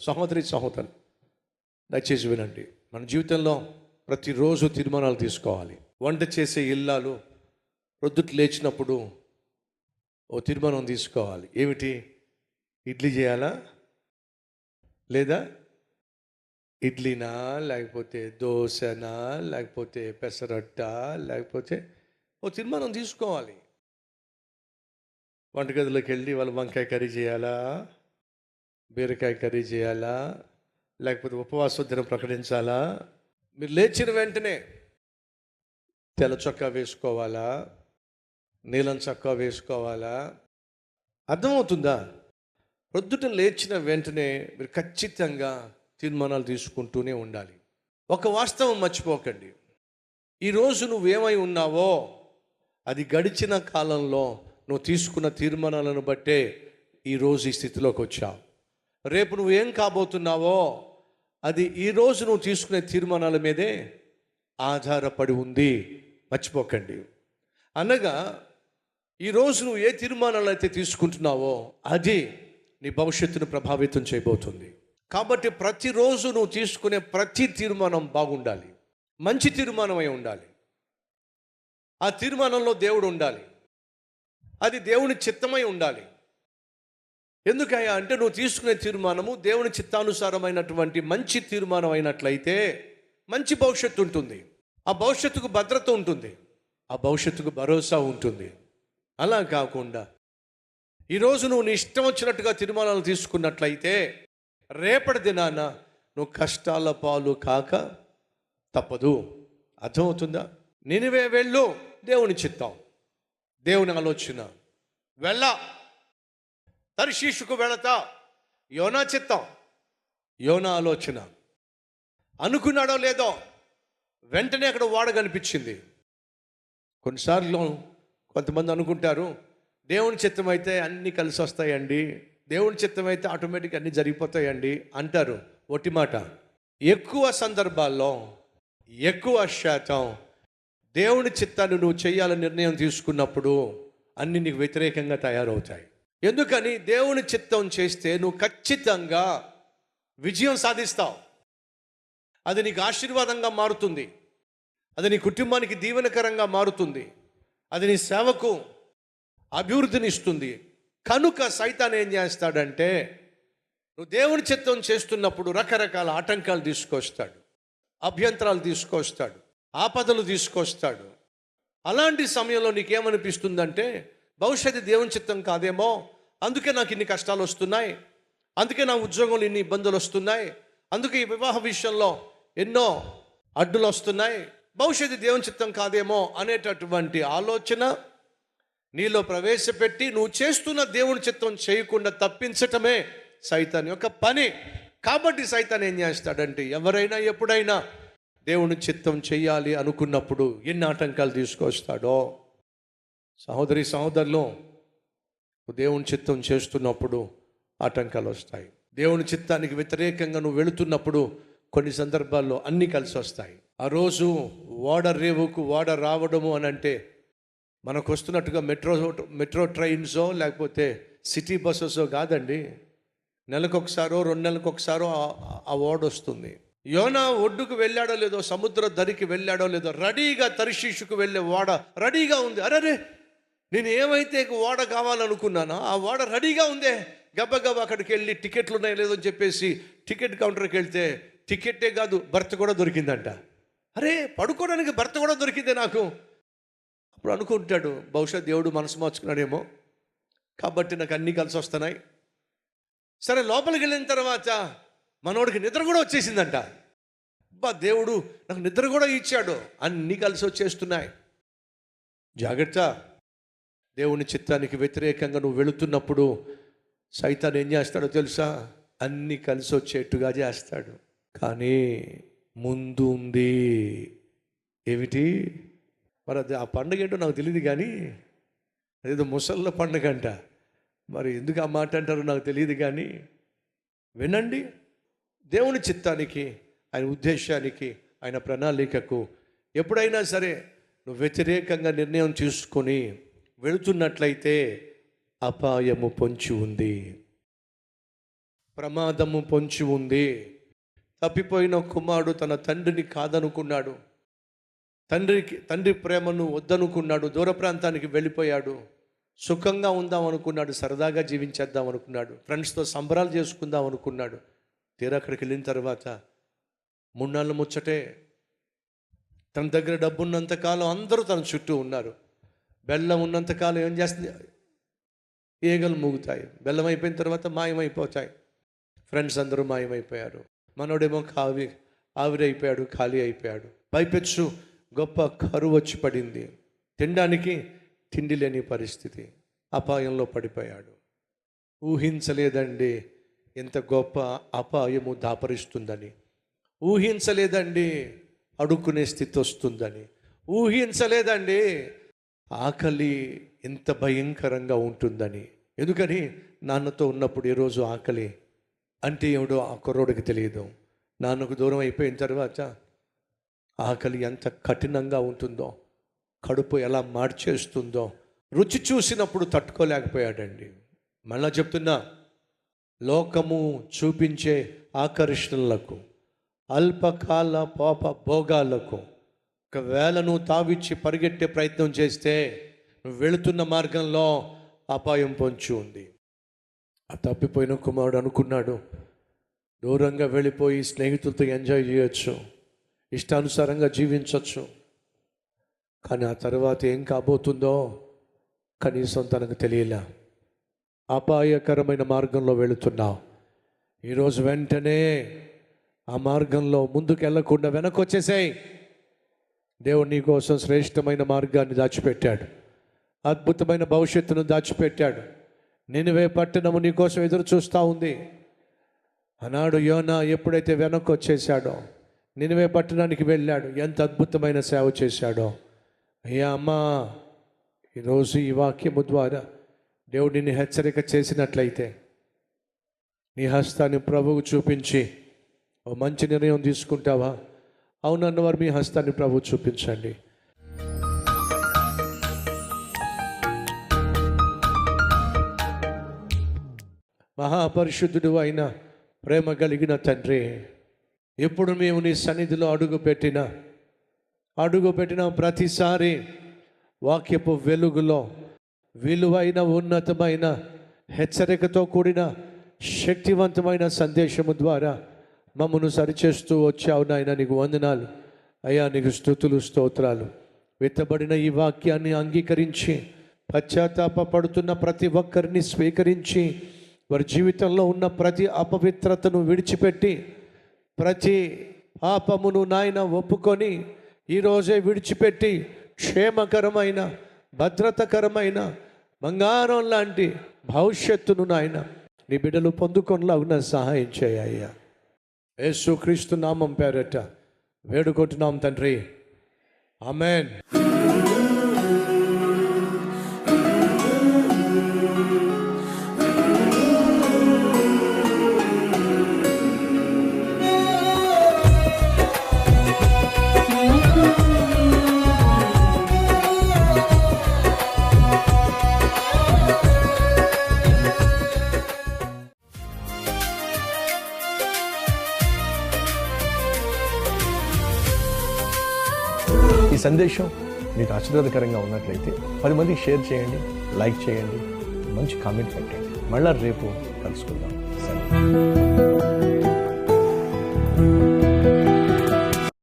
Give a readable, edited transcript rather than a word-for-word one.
సహోదరి సహోదరు, దయచేసి వినండి. మన జీవితంలో ప్రతిరోజు తీర్మానాలు తీసుకోవాలి. వంట చేసే ఇల్లాలు ప్రొద్దుట లేచినప్పుడు ఓ తీర్మానం తీసుకోవాలి. ఏమిటి? ఇడ్లీ చేయాలా, లేదా ఇడ్లీనా, లేకపోతే దోశనా, లేకపోతే పెసరట్ట, లేకపోతే ఓ తీర్మానం తీసుకోవాలి. వంటగదిలోకి వెళ్ళి వాళ్ళు వంకాయ కర్రీ చేయాలా, బీరకాయ కర్రీ చేయాలా, లేకపోతే ఉపవాస దినం ప్రకటించాలా? మీరు లేచిన వెంటనే తెల్ల చొక్కా వేసుకోవాలా, నీలం చొక్కా వేసుకోవాలా? అర్థమవుతుందా? ప్రొద్దుట లేచిన వెంటనే మీరు ఖచ్చితంగా తీర్మానాలు తీసుకుంటూనే ఉండాలి. ఒక వాస్తవం మర్చిపోకండి. ఈరోజు నువ్వేమై ఉన్నావో అది గడిచిన కాలంలో నువ్వు తీసుకున్న తీర్మానాలను బట్టే ఈరోజు ఈ స్థితిలోకి వచ్చావు. రేపు నువ్వేం కాబోతున్నావో అది ఈరోజు నువ్వు తీసుకునే తీర్మానాల మీదే ఆధారపడి ఉంది. మర్చిపోకండి. అనగా ఈరోజు నువ్వు ఏ తీర్మానాలు అయితే తీసుకుంటున్నావో అది నీ భవిష్యత్తును ప్రభావితం చేయబోతుంది. కాబట్టి ప్రతిరోజు నువ్వు తీసుకునే ప్రతి తీర్మానం బాగుండాలి, మంచి తీర్మానమై ఉండాలి. ఆ తీర్మానంలో దేవుడు ఉండాలి, అది దేవుని చిత్తమై ఉండాలి. ఎందుకయ్యా అంటే నువ్వు తీసుకునే తీర్మానము దేవుని చిత్తానుసారమైనటువంటి మంచి తీర్మానం అయినట్లయితే మంచి భవిష్యత్తు ఉంటుంది, ఆ భవిష్యత్తుకు భద్రత ఉంటుంది, ఆ భవిష్యత్తుకు భరోసా ఉంటుంది. అలా కాకుండా ఈరోజు నువ్వు నీ ఇష్టం వచ్చినట్టుగా తీర్మానాలు తీసుకున్నట్లయితే రేపటి దినాన నువ్వు కష్టాల పాలు కాక తప్పదు. అర్థమవుతుందా? నినివే వెళ్ళు, దేవుని చిత్తం, దేవుని ఆలోచన. తర్షీషుకు వెళతా, యోనా చిత్తం, యోనా ఆలోచన. అనుకున్నాడో లేదో వెంటనే అక్కడ ఓడ కనిపించింది. కొన్నిసార్లు కొంతమంది అనుకుంటారు దేవుని చిత్తం అయితే అన్నీ కలిసి వస్తాయండి, దేవుని చిత్తం అయితే ఆటోమేటిక్గా అన్నీ జరిగిపోతాయండి అంటారు. ఒట్టి మాట. ఎక్కువ సందర్భాల్లో ఎక్కువ శాతం దేవుని చిత్తాన్ని నువ్వు చేయాలని నిర్ణయం తీసుకున్నప్పుడు అన్నీ నీకు వ్యతిరేకంగా తయారవుతాయి. ఎందుకని? దేవుని చిత్తం చేస్తే నువ్వు ఖచ్చితంగా విజయం సాధిస్తావు. అది నీకు ఆశీర్వాదంగా మారుతుంది, అది నీ కుటుంబానికి దీవెనకరంగా మారుతుంది, అది నీ సేవకు అభివృద్ధిని ఇస్తుంది. కనుక సైతాన్ ఏం చేస్తాడంటే నువ్వు దేవుని చిత్తం చేస్తున్నప్పుడు రకరకాల ఆటంకాలు తీసుకొస్తాడు, అభ్యంతరాలు తీసుకొస్తాడు, ఆపదలు తీసుకొస్తాడు. అలాంటి సమయంలో నీకేమనిపిస్తుందంటే భవిష్యత్తు దేవుని చిత్తం కాదేమో, అందుకే నాకు ఇన్ని కష్టాలు వస్తున్నాయి, అందుకే నా ఉద్యోగంలో ఇన్ని ఇబ్బందులు వస్తున్నాయి, అందుకే ఈ వివాహ విషయంలో ఎన్నో అడ్డులు వస్తున్నాయి, భవిష్యత్తు దేవుని చిత్తం కాదేమో అనేటటువంటి ఆలోచన నీలో ప్రవేశపెట్టి నువ్వు చేస్తున్న దేవుని చిత్తం చేయకుండా తప్పించటమే సైతాన్ యొక్క పని. కాబట్టి సైతాన్ ఏం చేస్తాడంటే ఎవరైనా ఎప్పుడైనా దేవుని చిత్తం చేయాలి అనుకున్నప్పుడు ఎన్ని ఆటంకాలు తీసుకొస్తాడో. సహోదరి సహోదరులు, దేవుని చిత్తం చేస్తున్నప్పుడు ఆటంకాలు వస్తాయి. దేవుని చిత్తానికి వ్యతిరేకంగా నువ్వు వెళుతున్నప్పుడు కొన్ని సందర్భాల్లో అన్నీ కలిసి వస్తాయి. ఆ రోజు ఓడ రేవుకు ఓడ రావడము అని అంటే మనకు వస్తున్నట్టుగా మెట్రో ట్రైన్సో లేకపోతే సిటీ బస్సెసో కాదండి. నెలకొకసారో 2 నెలలకు ఒకసారో ఆ ఓడ వస్తుంది. యోనా ఒడ్డుకు వెళ్ళాడో లేదో, సముద్ర ధరికి వెళ్ళాడో లేదో, రెడీగా తర్షీషుకు వెళ్ళే ఓడ రెడీగా ఉంది. అరే, నేను ఏమైతే ఓడ కావాలనుకున్నానో ఆ ఓడ రెడీగా ఉందే. గబగబా అక్కడికి వెళ్ళి టికెట్లు ఉన్నాయో లేదో అని చెప్పేసి టికెట్ కౌంటర్కి వెళ్తే టికెట్టే కాదు, బర్త్ కూడా దొరికిందంట. అరే, పడుకోవడానికి బర్త్ కూడా దొరికిందే నాకు. అప్పుడు అనుకుంటాడు బహుశా దేవుడు మనసు మార్చుకున్నాడేమో, కాబట్టి నాకు అన్నీ కలిసి వస్తున్నాయి. సరే, లోపలికి వెళ్ళిన తర్వాత మనోడికి నిద్ర కూడా వచ్చేసిందంట. దేవుడు నాకు నిద్ర కూడా ఇచ్చాడు, అన్నీ కలిసి వచ్చేస్తున్నాయి. జాగ్రత్త. దేవుని చిత్తానికి వ్యతిరేకంగా నువ్వు వెళుతున్నప్పుడు సైతాన్ ఏం చేస్తాడో తెలుసా? అన్నీ కలిసి వచ్చేట్టుగా చేస్తాడు. కానీ ముందు ఉంది ఏమిటి? మరి అది ఆ పండుగ ఏంటో నాకు తెలియదు, కానీ అదేదో ముసళ్ళ పండుగ అంట. మరి ఎందుకు ఆ మాట అంటారో నాకు తెలియదు, కానీ వినండి. దేవుని చిత్తానికి, ఆయన ఉద్దేశానికి, ఆయన ప్రణాళికకు ఎప్పుడైనా సరే నువ్వు వ్యతిరేకంగా నిర్ణయం తీసుకొని వెళుతున్నట్లయితే అపాయము పొంచి ఉంది. ప్రమాదము పొంచి ఉంది. తప్పిపోయిన కుమారుడు తన తండ్రిని కాదనుకున్నాడు. తండ్రి ప్రేమను వద్దనుకున్నాడు. దూర ప్రాంతానికి వెళ్ళిపోయాడు. సుఖంగా ఉందాం అనుకున్నాడు, సరదాగా జీవించేద్దాం అనుకున్నాడు, ఫ్రెండ్స్తో సంబరాలు చేసుకుందాం అనుకున్నాడు. తీరా అక్కడికి వెళ్ళిన తర్వాత 3 నెలల ముచ్చటే. తన దగ్గర డబ్బు ఉన్నంతకాలం అందరూ తన చుట్టూ ఉన్నారు. బెల్లం ఉన్నంతకాలం ఏం చేస్తుంది? ఈగలు మూగుతాయి. బెల్లం అయిపోయిన తర్వాత మాయమైపోతాయి. ఫ్రెండ్స్ అందరూ మాయమైపోయారు. మనోడేమో ఆవిరైపోయాడు, ఖాళీ అయిపోయాడు. పైపెచ్చు గొప్ప కరువు వచ్చి పడింది. తినడానికి తిండి లేని పరిస్థితి. అపాయంలో పడిపోయాడు. ఊహించలేదండి ఎంత గొప్ప అపాయము దాపరిస్తుందని. ఊహించలేదండి అడుక్కునే స్థితి వస్తుందని. ఊహించలేదండి ఆకలి ఎంత భయంకరంగా ఉంటుందని. ఎందుకని నాన్నతో ఉన్నప్పుడు ఈరోజు ఆకలి అంటే ఏమిటో ఆ కుర్రోడికి తెలియదు. నాన్నకు దూరం అయిపోయిన తర్వాత ఆకలి ఎంత కఠినంగా ఉంటుందో, కడుపు ఎలా మార్చేస్తుందో రుచి చూసినప్పుడు తట్టుకోలేకపోయాడండి. మళ్ళా చెప్తున్నా, లోకము చూపించే ఆకర్షణలకు, అల్పకాల పాప భోగాలకు ఒకవేళ నువ్వు తావిచ్చి పరిగెట్టే ప్రయత్నం చేస్తే నువ్వు వెళుతున్న మార్గంలో అపాయం పొంచి ఉంది. ఆ తప్పిపోయిన కుమారుడు అనుకున్నాడు, దూరంగా వెళ్ళిపోయి స్నేహితులతో ఎంజాయ్ చేయొచ్చు, ఇష్టానుసారంగా జీవించవచ్చు. కానీ ఆ తర్వాత ఏం కాబోతుందో కనీసం తనకు తెలియలే. అపాయకరమైన మార్గంలో వెళుతున్నావు. ఈరోజు వెంటనే ఆ మార్గంలో ముందుకు వెళ్ళకుండా వెనక్కి వచ్చేసాయి. దేవుడు నీ కోసం శ్రేష్టమైన మార్గాన్ని దాచిపెట్టాడు. అద్భుతమైన భవిష్యత్తును దాచిపెట్టాడు. నినివే పట్టణము నీ కోసం ఎదురు చూస్తూ ఉంది. ఆనాడు యోనా ఎప్పుడైతే వెనక్కి వచ్చేసాడో, నినివే పట్టణానికి వెళ్ళాడు. ఎంత అద్భుతమైన సేవ చేశాడో. అయ్యా అమ్మా, ఈరోజు ఈ వాక్యము ద్వారా దేవుడు నిన్ను హెచ్చరిక చేసినట్లయితే నీ హస్తాన్ని ప్రభువుకు చూపించి ఓ మంచి నిర్ణయం తీసుకుంటావా? అవునన్న వారు మీ హస్తాన్ని ప్రభువు చూపించండి. మహాపరిశుద్ధుడు అయిన ప్రేమ కలిగిన తండ్రి, ఎప్పుడు మేము నీ సన్నిధిలో అడుగుపెట్టిన ప్రతిసారి వాక్యపు వెలుగులో విలువైన ఉన్నతమైన హెచ్చరికతో కూడిన శక్తివంతమైన సందేశము ద్వారా మమ్మను సరిచేస్తూ వచ్చావు నాయన. నీకు వందనాలు అయ్యా, నీకు స్తుతులు స్తోత్రాలు. విత్తబడిన ఈ వాక్యాన్ని అంగీకరించి పశ్చాత్తాపడుతున్న ప్రతి ఒక్కరిని స్వీకరించి వారి జీవితంలో ఉన్న ప్రతి అపవిత్రతను విడిచిపెట్టి ప్రతి పాపమును నాయన ఒప్పుకొని ఈరోజే విడిచిపెట్టి క్షేమకరమైన భద్రతకరమైన బంగారం లాంటి భవిష్యత్తును నాయన నీ బిడ్డలు పొందుకొనలాగున సహాయం చేయ్యా. యేసుక్రీస్తు నామం పేరట వేడుకుంటున్నాం తండ్రి, ఆమేన్. ఈ సందేశం మీకు ఆశీర్వాదకరంగా ఉన్నట్లయితే 10 మందికి షేర్ చేయండి, లైక్ చేయండి, మంచి కామెంట్ పెట్టండి. మళ్ళా రేపు కలుసుకుందాం. సరే.